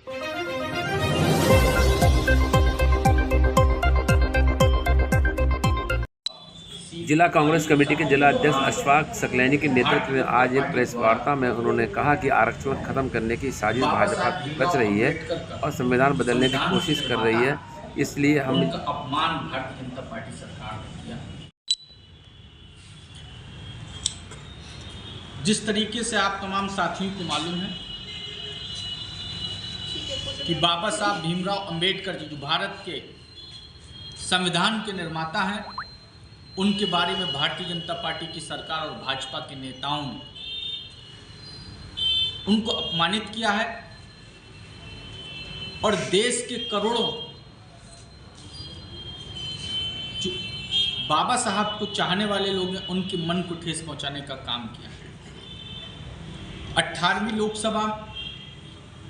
जिला कांग्रेस कमेटी के जिला अध्यक्ष अशफाक सकलैनी के नेतृत्व में आज एक प्रेस वार्ता में उन्होंने कहा कि आरक्षण खत्म करने की साजिश भाजपा रच रही है और संविधान बदलने की कोशिश कर रही है। इसलिए हम अपमान भारतीय जनता पार्टी सरकार ने किया। जिस तरीके से आप तमाम साथियों को मालूम है कि बाबा साहब भीमराव अंबेडकर जी जो भारत के संविधान के निर्माता हैं, उनके बारे में भारतीय जनता पार्टी की सरकार और भाजपा के नेताओं ने उनको अपमानित किया है और देश के करोड़ों जो बाबा साहब को चाहने वाले लोग हैं, उनके मन को ठेस पहुंचाने का काम किया है। 18वीं लोकसभा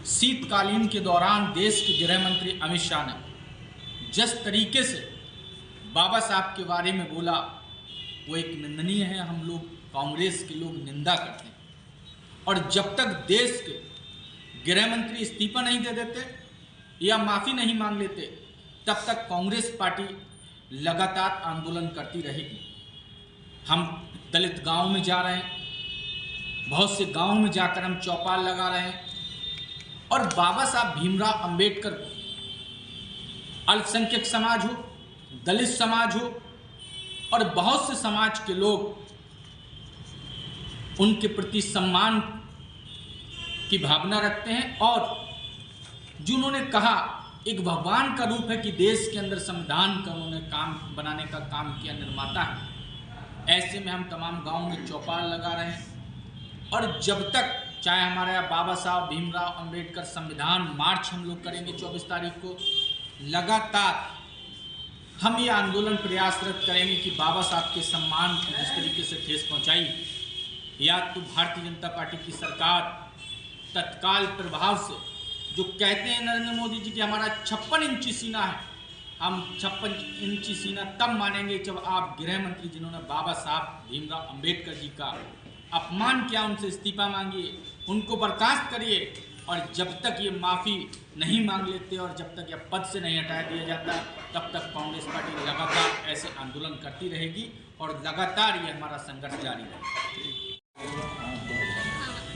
शीतकालीन के दौरान देश के गृह मंत्री अमित शाह ने जिस तरीके से बाबा साहब के बारे में बोला वो एक निंदनीय है। हम लोग कांग्रेस के लोग निंदा करते हैं और जब तक देश के गृह मंत्री इस्तीफा नहीं दे देते या माफ़ी नहीं मांग लेते तब तक कांग्रेस पार्टी लगातार आंदोलन करती रहेगी। हम दलित गांव में जा रहे हैं, बहुत से गांव में जाकर हम चौपाल लगा रहे हैं और बाबा साहब भीमराव अंबेडकर को अल्पसंख्यक समाज हो, दलित समाज हो और बहुत से समाज के लोग उनके प्रति सम्मान की भावना रखते हैं और जिन्होंने कहा एक भगवान का रूप है कि देश के अंदर संविधान का उन्होंने काम बनाने का काम किया, निर्माता है। ऐसे में हम तमाम गांवों में चौपाल लगा रहे हैं और जब तक चाहे हमारे यहाँ बाबा साहब भीमराव अंबेडकर संविधान मार्च हम लोग करेंगे 24 तारीख को, लगातार हम ये आंदोलन प्रयासरत करेंगे कि बाबा साहब के सम्मान को जिस तरीके से ठेस पहुंचाई, या तो भारतीय जनता पार्टी की सरकार तत्काल प्रभाव से जो कहते हैं नरेंद्र मोदी जी कि हमारा 56 इंची सीना है, हम 56 इंची सीना तब मानेंगे जब आप गृह मंत्री जिन्होंने बाबा साहब भीमराव अंबेडकर जी का अपमान किया उनसे इस्तीफा मांगिए, उनको बर्खास्त करिए और जब तक ये माफ़ी नहीं मांग लेते और जब तक ये पद से नहीं हटा दिया जाता तब तक कांग्रेस पार्टी लगातार ऐसे आंदोलन करती रहेगी और लगातार ये हमारा संघर्ष जारी रहेगा।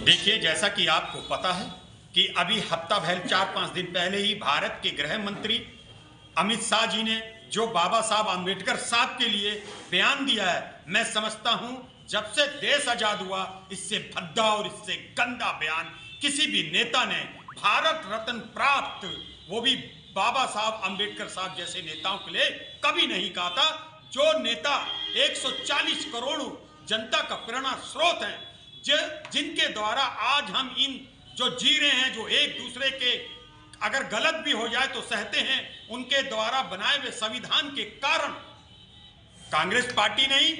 देखिए, जैसा कि आपको पता है कि अभी हफ्ता भर 4-5 दिन पहले ही भारत के गृह मंत्री अमित शाह जी ने जो बाबा साहब आम्बेडकर साहब के लिए बयान दिया है, मैं समझता हूं जब से देश आजाद हुआ इससे भद्दा और इससे गंदा बयान किसी भी नेता ने भारत रत्न प्राप्त, वो भी बाबा साहब आम्बेडकर साहब जैसे नेताओं के लिए कभी नहीं कहा था। जो नेता 140 करोड़ जनता का प्रेरणा स्रोत हैं, जिनके द्वारा आज हम इन जो जी रहे हैं, जो एक दूसरे के अगर गलत भी हो जाए तो सहते हैं, उनके द्वारा बनाए हुए संविधान के कारण कांग्रेस पार्टी नहीं,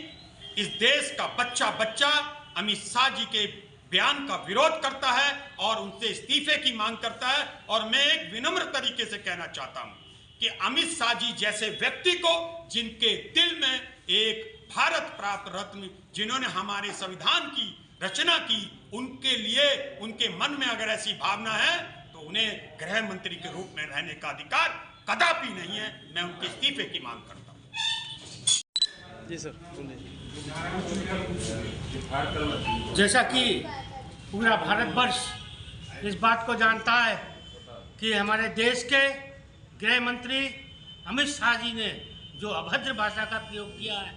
इस देश का बच्चा बच्चा अमित शाह जी के बयान का विरोध करता है और उनसे इस्तीफे की मांग करता है। और मैं एक विनम्र तरीके से कहना चाहता हूं कि अमित शाह जी जैसे व्यक्ति को, जिनके दिल में एक भारत प्राप्त रत्न, जिन्होंने हमारे संविधान की रचना की, उनके लिए उनके मन में अगर ऐसी भावना है तो उन्हें गृह मंत्री के रूप में रहने का अधिकार कदापि नहीं है। मैं उनके इस्तीफे की मांग करता हूं। जी सर, जैसा कि पूरा भारतवर्ष इस बात को जानता है कि हमारे देश के गृह मंत्री अमित शाह जी ने जो अभद्र भाषा का प्रयोग किया है,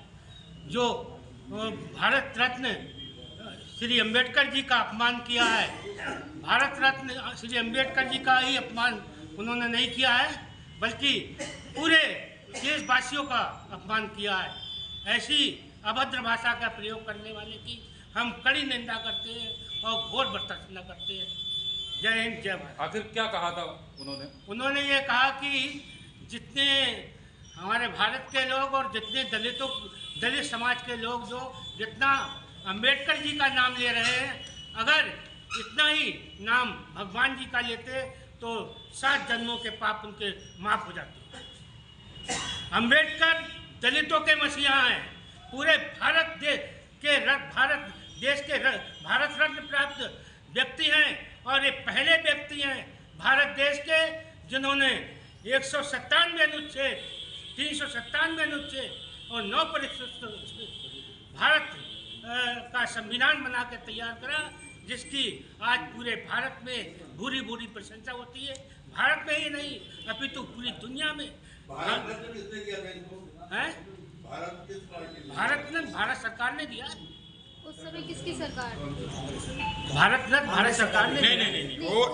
जो भारत रत्न श्री अंबेडकर जी का अपमान किया है, भारत रत्न श्री अंबेडकर जी का ही अपमान उन्होंने नहीं किया है बल्कि पूरे देशवासियों का अपमान किया है। ऐसी अभद्र भाषा का प्रयोग करने वाले की हम कड़ी निंदा करते हैं और घोर भर्त्सना करते हैं। जय हिंद, जय भारत। आखिर क्या कहा था उन्होंने ये कहा कि जितने हमारे भारत के लोग और जितने दलित समाज के लोग जो जितना अंबेडकर जी का नाम ले रहे हैं, अगर इतना ही नाम भगवान जी का लेते तो 7 जन्मों के पाप उनके माफ हो जाते। अम्बेडकर दलितों के मसीहा हैं, पूरे भारत देश के भारत रत्न प्राप्त व्यक्ति हैं और ये पहले व्यक्ति हैं भारत देश के जिन्होंने 197 अनुच्छेद, 397 अनुच्छेद और 9 परिशिष्ट अनुच्छेद भारत का संविधान बना के तैयार करा, जिसकी आज पूरे भारत में भूरी भूरी प्रशंसा होती है। भारत में ही नहीं अपितु पूरी दुनिया में। भारत सरकार ने दिया। उस समय किसकी सरकार? भारत सरकार ने। नहीं, वो